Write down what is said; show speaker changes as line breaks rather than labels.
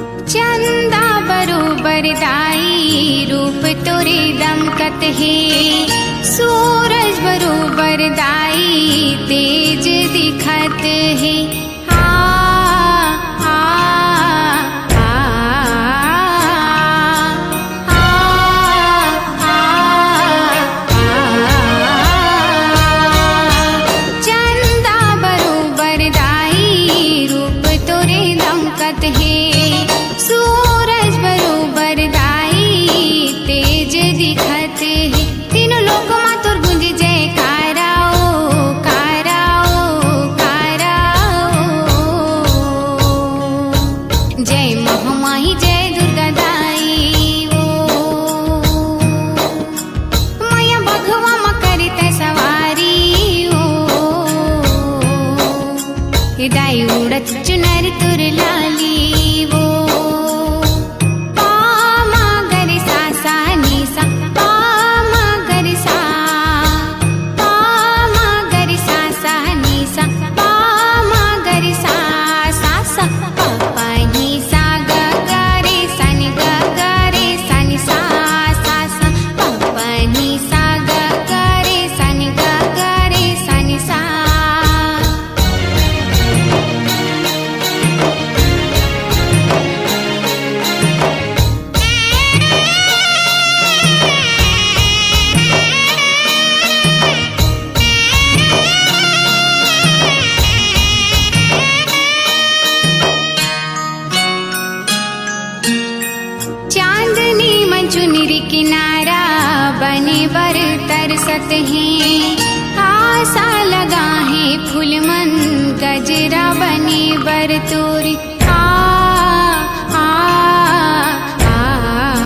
चंदा बरोबर दाई रूप तोरे दमकत है। सूरज बरोबर दाई तेज दिखत है। चंदा बरोबर दाई रूप तोरे दमकत है। सूरज बरोबर दाई तेज दिखत है। तीनों लोक मा तोर गुंज जयकारा ओ कारा ओ कारा ओ। जय महामाई जय दुर्गा दाई ओ। माया बघवा मा करित सवारी ओ। दाई उड़त चुनर तुर लाली वो। चुनरी किनारा बने बर तरसत हैं। आशा लगा है फूल मन गजरा बने बर तोरी।